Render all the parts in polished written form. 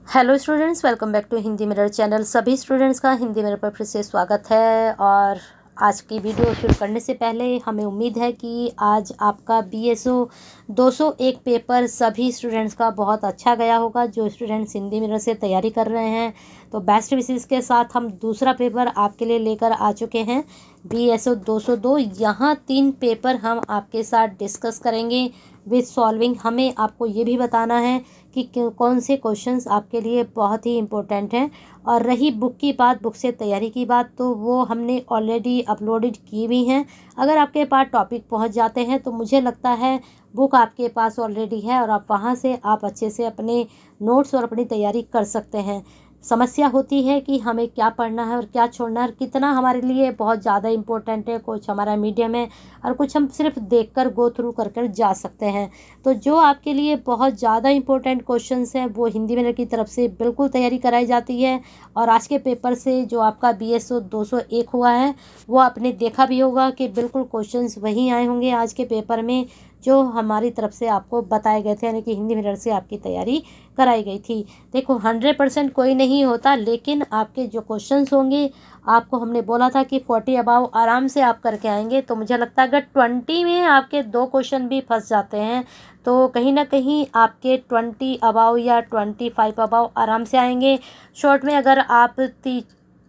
Hello students, welcome back to Hindi Mirror channel. सभी students का Hindi mirror पर फिर से स्वागत है। और आज की वीडियो शुरू करने से पहले हमें उम्मीद है कि आज आपका BSO 201 पेपर सभी स्टूडेंट्स का बहुत अच्छा गया होगा। जो स्टूडेंट्स हिंदी मिरर से तैयारी कर रहे हैं तो बेस्ट विशेस के साथ हम दूसरा पेपर आपके लिए लेकर आ चुके हैं, BSO 202। यहाँ 3 पेपर हम आपके साथ डिस्कस करेंगे विद सॉल्विंग। हमें आपको ये भी बताना है कि कौन से क्वेश्चंस आपके लिए बहुत ही इम्पोर्टेंट हैं। और रही बुक की बात, बुक से तैयारी की बात, तो वो हमने ऑलरेडी अपलोडेड की हुई हैं। अगर आपके पास टॉपिक पहुंच जाते हैं तो मुझे लगता है बुक आपके पास ऑलरेडी है और आप वहां से आप अच्छे से अपने नोट्स और अपनी तैयारी कर सकते हैं। समस्या होती है कि हमें क्या पढ़ना है और क्या छोड़ना है और कितना हमारे लिए बहुत ज़्यादा इम्पोर्टेंट है, कुछ हमारा मीडियम है और कुछ हम सिर्फ देखकर गो थ्रू कर कर जा सकते हैं। तो जो आपके लिए बहुत ज़्यादा इम्पोर्टेंट क्वेश्चंस हैं वो हिंदी मिरर की तरफ से बिल्कुल तैयारी कराई जाती है। और आज के पेपर से जो आपका BSO 201 हुआ है वो आपने देखा भी होगा कि बिल्कुल क्वेश्चंस वही आए होंगे आज के पेपर में जो हमारी तरफ से आपको बताए गए थे, यानी कि हिंदी मिरर से आपकी तैयारी कराई गई थी। देखो 100% कोई नहीं होता, लेकिन आपके जो क्वेश्चंस होंगे, आपको हमने बोला था कि 40 अबाव आराम से आप करके आएंगे। तो मुझे लगता है अगर 20 में आपके 2 क्वेश्चन भी फंस जाते हैं तो कहीं ना कहीं आपके 20 अबाव या 25 अबाव आराम से आएंगे। शॉर्ट में अगर आप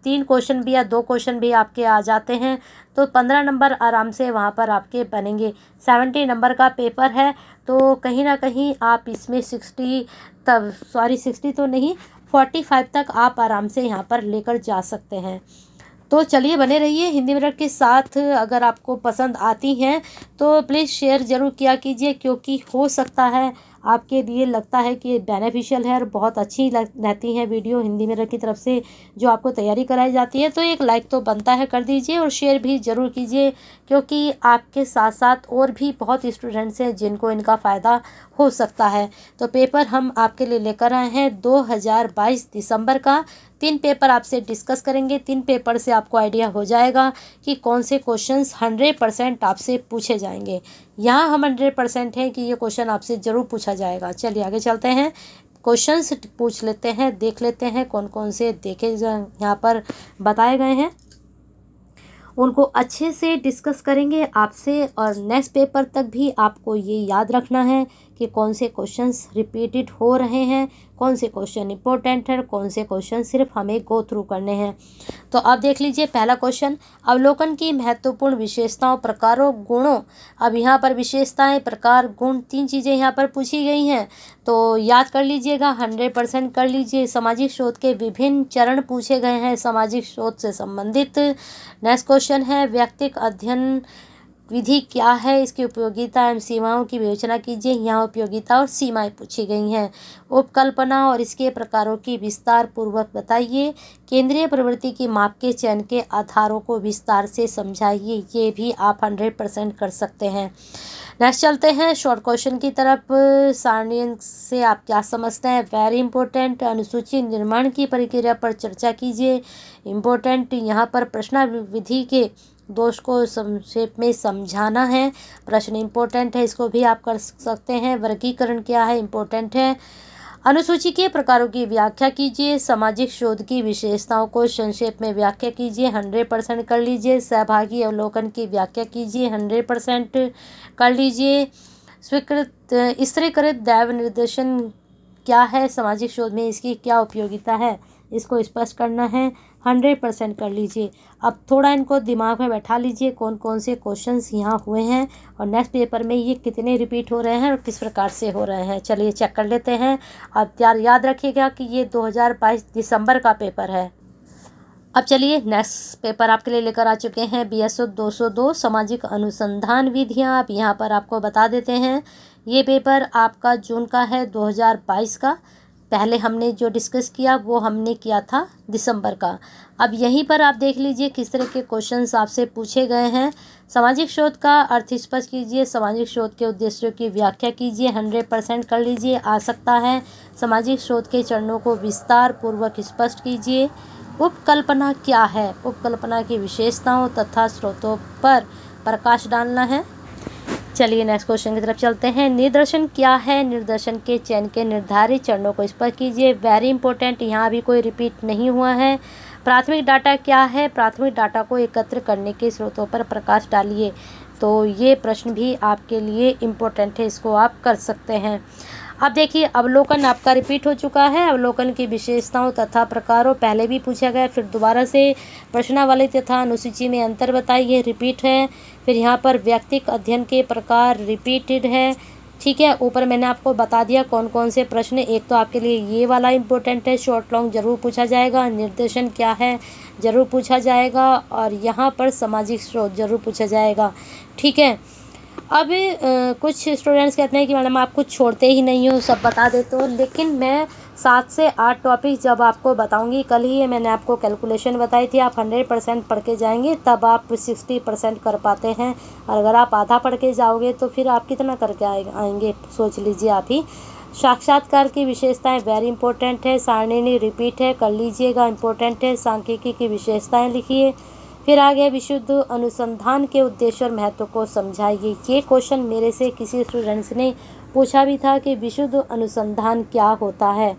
3 क्वेश्चन भी या 2 क्वेश्चन भी आपके आ जाते हैं तो 15 नंबर आराम से वहाँ पर आपके बनेंगे। 70 नंबर का पेपर है तो कहीं ना कहीं आप इसमें 60 तो नहीं, 45 तक आप आराम से यहाँ पर लेकर जा सकते हैं। तो चलिए बने रहिए हिंदी मिरर के साथ। अगर आपको पसंद आती हैं तो प्लीज़ शेयर ज़रूर किया कीजिए, क्योंकि हो सकता है आपके लिए लगता है कि ये बेनिफिशियल है और बहुत अच्छी रहती हैं वीडियो हिंदी मिरर की तरफ से जो आपको तैयारी कराई जाती है। तो एक लाइक तो बनता है, कर दीजिए और शेयर भी ज़रूर कीजिए, क्योंकि आपके साथ साथ और भी बहुत स्टूडेंट्स हैं जिनको इनका फ़ायदा हो सकता है। तो पेपर हम आपके लिए लेकर आए हैं 2022 दिसंबर का। 3 पेपर आपसे डिस्कस करेंगे। 3 पेपर से आपको आइडिया हो जाएगा कि कौन से क्वेश्चंस 100% आपसे पूछे जाएंगे। यहाँ हम 100% हैं कि ये क्वेश्चन आपसे ज़रूर पूछा जाएगा। चलिए आगे चलते हैं, क्वेश्चंस पूछ लेते हैं, देख लेते हैं कौन कौन से देखे यहाँ पर बताए गए हैं, उनको अच्छे से डिस्कस करेंगे आपसे। और नेक्स्ट पेपर तक भी आपको ये याद रखना है कि कौन से क्वेश्चंस रिपीटेड हो रहे हैं, कौन से क्वेश्चन इंपॉर्टेंट है, कौन से क्वेश्चन सिर्फ हमें गो थ्रू करने हैं। तो अब देख लीजिए पहला क्वेश्चन, अवलोकन की महत्वपूर्ण विशेषताओं, प्रकारों, गुणों। अब यहाँ पर विशेषताएं, प्रकार, गुण, 3 चीज़ें यहाँ पर पूछी गई हैं। तो याद कर लीजिएगा, 100% कर लीजिए। सामाजिक शोध के विभिन्न चरण पूछे गए हैं सामाजिक शोध से संबंधित। नेक्स्ट क्वेश्चन है, व्यक्तिक अध्ययन विधि क्या है, इसकी उपयोगिता एवं सीमाओं की विवेचना कीजिए। यहाँ उपयोगिता और सीमाएं पूछी गई हैं। उपकल्पना और इसके प्रकारों की विस्तार पूर्वक बताइए। केंद्रीय प्रवृत्ति की माप के चयन के आधारों को विस्तार से समझाइए। ये भी आप 100% कर सकते हैं। नेक्स्ट चलते हैं शॉर्ट क्वेश्चन की तरफ। सारणी से आप क्या समझते हैं, वेरी इंपॉर्टेंट। अनुसूची निर्माण की प्रक्रिया पर चर्चा कीजिए, इम्पोर्टेंट। यहाँ पर प्रश्न विधि के दोष को संक्षेप में समझाना है, प्रश्न इंपॉर्टेंट है, इसको भी आप कर सकते हैं। वर्गीकरण क्या है, इंपॉर्टेंट है। अनुसूची के प्रकारों की व्याख्या कीजिए। सामाजिक शोध की विशेषताओं को संक्षेप में व्याख्या कीजिए, 100% कर लीजिए। सहभागी अवलोकन की व्याख्या कीजिए, 100% कर लीजिए। स्वीकृत स्तरीकृत दैव निर्देशन क्या है, सामाजिक शोध में इसकी क्या उपयोगिता है, इसको स्पष्ट करना है, 100% कर लीजिए। अब थोड़ा इनको दिमाग में बैठा लीजिए कौन कौन से क्वेश्चंस यहाँ हुए हैं और नेक्स्ट पेपर में ये कितने रिपीट हो रहे हैं और किस प्रकार से हो रहे हैं। चलिए चेक कर लेते हैं। अब याद रखिएगा कि ये 2022 दिसंबर का पेपर है। अब चलिए नेक्स्ट पेपर आपके लिए लेकर आ चुके हैं, BSO 202 सामाजिक अनुसंधान विधियाँ। अब यहाँ पर आपको बता देते हैं, ये पेपर आपका जून का है 2022 का। पहले हमने जो डिस्कस किया वो हमने किया था दिसंबर का। अब यहीं पर आप देख लीजिए किस तरह के क्वेश्चंस आपसे पूछे गए हैं। सामाजिक शोध का अर्थ स्पष्ट कीजिए, सामाजिक शोध के उद्देश्यों की व्याख्या कीजिए, 100% कर लीजिए, आ सकता है। सामाजिक शोध के चरणों को विस्तार पूर्वक स्पष्ट कीजिए। उपकल्पना क्या है, उपकल्पना की विशेषताओं तथा स्रोतों पर प्रकाश डालना है। चलिए नेक्स्ट क्वेश्चन की तरफ चलते हैं। निदर्शन क्या है? निदर्शन के चयन के निर्धारित चरणों को स्पष्ट कीजिए। वेरी इंपॉर्टेंट, यहाँ भी कोई रिपीट नहीं हुआ है। प्राथमिक डाटा क्या है? प्राथमिक डाटा को एकत्र करने के स्रोतों पर प्रकाश डालिए। तो ये प्रश्न भी आपके लिए इम्पोर्टेंट है, इसको आप कर सकते हैं। अब देखिए, अवलोकन आपका रिपीट हो चुका है। अवलोकन की विशेषताओं तथा प्रकारों पहले भी पूछा गया, फिर दोबारा से प्रश्नावली तथा अनुसूची में अंतर बताइए, रिपीट है। फिर यहाँ पर व्यक्तिक अध्ययन के प्रकार रिपीटेड है, ठीक है। ऊपर मैंने आपको बता दिया कौन कौन से प्रश्न। एक तो आपके लिए ये वाला इम्पोर्टेंट है, शॉर्ट लॉन्ग जरूर पूछा जाएगा। निर्देशन क्या है जरूर पूछा जाएगा, और यहाँ पर सामाजिक स्रोत जरूर पूछा जाएगा, ठीक है। अब कुछ स्टूडेंट्स कहते हैं कि मैडम आप कुछ छोड़ते ही नहीं हो, सब बता देते हो, लेकिन मैं 7 से 8 टॉपिक जब आपको बताऊंगी, कल ही मैंने आपको कैलकुलेशन बताई थी, आप 100% पढ़ के जाएंगे तब आप 60% कर पाते हैं। और अगर आप आधा पढ़ के जाओगे तो फिर आप कितना करके आएंगे, सोच लीजिए आप ही। साक्षात्कार की विशेषताएं वेरी इंपॉर्टेंट है। सारणी रिपीट है, कर लीजिएगा, इंपॉर्टेंट है। सांख्यिकी की विशेषताएं लिखिए। फिर आगे विशुद्ध अनुसंधान के उद्देश्य और महत्व को समझाइए। ये क्वेश्चन मेरे से किसी स्टूडेंट्स ने पूछा भी था कि विशुद्ध अनुसंधान क्या होता है,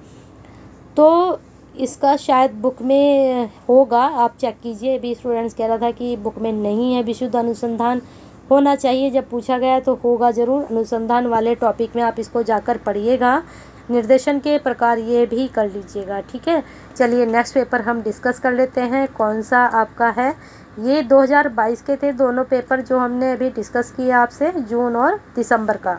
तो इसका शायद बुक में होगा, आप चेक कीजिए। भी स्टूडेंट्स कह रहा था कि बुक में नहीं है विशुद्ध अनुसंधान, होना चाहिए, जब पूछा गया तो होगा ज़रूर। अनुसंधान वाले टॉपिक में आप इसको जाकर पढ़िएगा। निर्देशन के प्रकार ये भी कर लीजिएगा, ठीक है। चलिए नेक्स्ट पेपर हम डिस्कस कर लेते हैं, कौन सा आपका है। ये 2022 के थे दोनों पेपर जो हमने अभी डिस्कस किया आपसे, जून और दिसंबर का।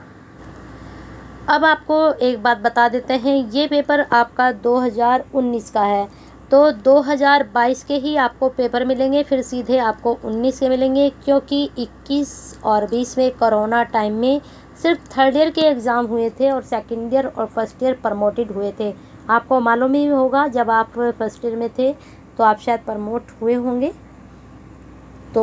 अब आपको एक बात बता देते हैं, ये पेपर आपका 2019 का है, तो 2022 के ही आपको पेपर मिलेंगे, फिर सीधे आपको 19 के मिलेंगे, क्योंकि 21 और 20 में कोरोना टाइम में सिर्फ थर्ड ईयर के एग्ज़ाम हुए थे और सेकंड ईयर और फर्स्ट ईयर प्रमोटेड हुए थे। आपको मालूम ही होगा, जब आप फर्स्ट ईयर में थे तो आप शायद प्रमोट हुए होंगे। तो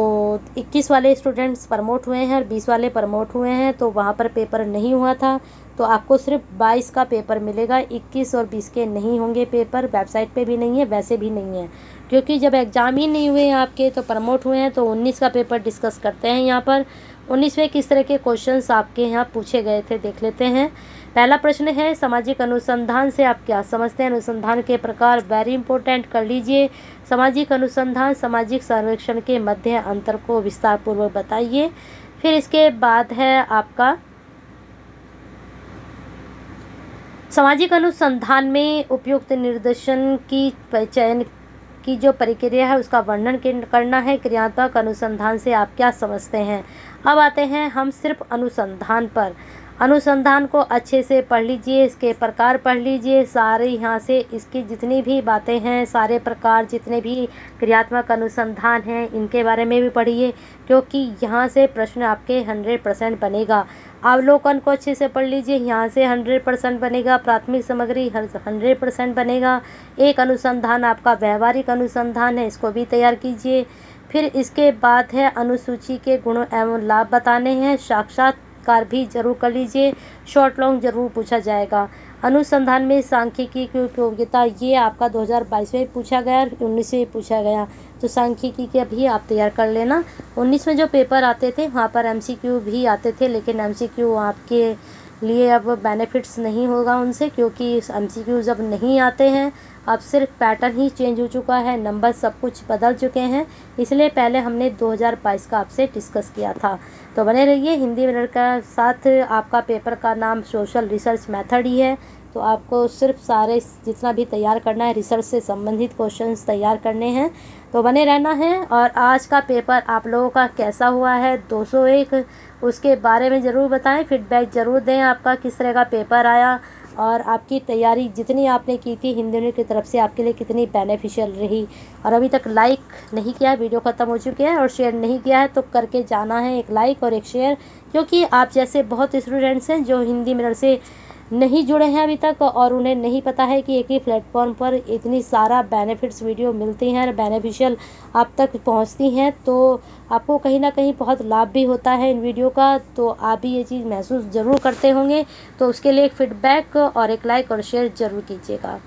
21 वाले स्टूडेंट्स प्रमोट हुए हैं और 20 वाले प्रमोट हुए हैं, तो वहाँ पर पेपर नहीं हुआ था, तो आपको सिर्फ 22 का पेपर मिलेगा। 21 और 20 के नहीं होंगे पेपर, वेबसाइट पे भी नहीं है, वैसे भी नहीं है, क्योंकि जब एग्ज़ाम ही नहीं हुए हैं आपके तो प्रमोट हुए हैं। तो 19 का पेपर डिस्कस करते हैं यहाँ पर। 19 में किस तरह के क्वेश्चंस आपके यहाँ पूछे गए थे देख लेते हैं। पहला प्रश्न है, सामाजिक अनुसंधान से आप क्या समझते हैं? अनुसंधान के प्रकार वेरी इंपॉर्टेंट, कर लीजिए। सामाजिक अनुसंधान सामाजिक सर्वेक्षण के मध्य अंतर को विस्तार पूर्वक बताइए। फिर इसके बाद है आपका सामाजिक अनुसंधान में उपयुक्त निर्देशन की चयन की जो प्रक्रिया है उसका वर्णन करना है। क्रियात्मक अनुसंधान से आप क्या समझते हैं? अब आते हैं हम सिर्फ अनुसंधान पर। अनुसंधान को अच्छे से पढ़ लीजिए, इसके प्रकार पढ़ लीजिए, सारे यहाँ से इसकी जितनी भी बातें हैं, सारे प्रकार जितने भी क्रियात्मक अनुसंधान हैं इनके बारे में भी पढ़िए, क्योंकि यहाँ से प्रश्न आपके 100% बनेगा। अवलोकन को अच्छे से पढ़ लीजिए, यहाँ से 100% बनेगा। प्राथमिक सामग्री 100% बनेगा। एक अनुसंधान आपका व्यवहारिक अनुसंधान है, इसको भी तैयार कीजिए। फिर इसके बाद है अनुसूची के गुण एवं लाभ बताने हैं। साक्षात्कार भी जरूर कर लीजिए, शॉर्ट लॉन्ग जरूर पूछा जाएगा। अनुसंधान में सांख्यिकी की उपयोगिता, ये आपका 2022 में पूछा गया, 19 में पूछा गया, तो सांख्यिकी के भी आप तैयार कर लेना। 19 में जो पेपर आते थे वहाँ पर MCQ भी आते थे, लेकिन MCQ आपके लिए अब बेनिफिट्स नहीं होगा उनसे, क्योंकि MCQ जब नहीं आते हैं, अब सिर्फ पैटर्न ही चेंज हो चुका है, नंबर सब कुछ बदल चुके हैं, इसलिए पहले हमने 2022 का आपसे डिस्कस किया था। तो बने रहिए हिंदी मिनट का साथ। आपका पेपर का नाम सोशल रिसर्च मेथड ही है, तो आपको सिर्फ सारे जितना भी तैयार करना है, रिसर्च से संबंधित क्वेश्चंस तैयार करने हैं, तो बने रहना है। और आज का पेपर आप लोगों का कैसा हुआ है 201, उसके बारे में ज़रूर बताएं, फीडबैक ज़रूर दें, आपका किस तरह का पेपर आया और आपकी तैयारी जितनी आपने की थी हिंदी यूनिट की तरफ से आपके लिए कितनी बेनिफिशियल रही। और अभी तक लाइक नहीं किया, वीडियो ख़त्म हो चुकी है, और शेयर नहीं किया है तो करके जाना है, एक लाइक और एक शेयर, क्योंकि आप जैसे बहुत स्टूडेंट्स हैं जो हिंदी मिनट से नहीं जुड़े हैं अभी तक, और उन्हें नहीं पता है कि एक ही प्लेटफॉर्म पर इतनी सारा बेनिफिट्स वीडियो मिलती हैं और बेनिफिशियल आप तक पहुंचती हैं, तो आपको कहीं ना कहीं बहुत लाभ भी होता है इन वीडियो का, तो आप भी ये चीज़ महसूस ज़रूर करते होंगे। तो उसके लिए एक फीडबैक और एक लाइक और शेयर ज़रूर कीजिएगा।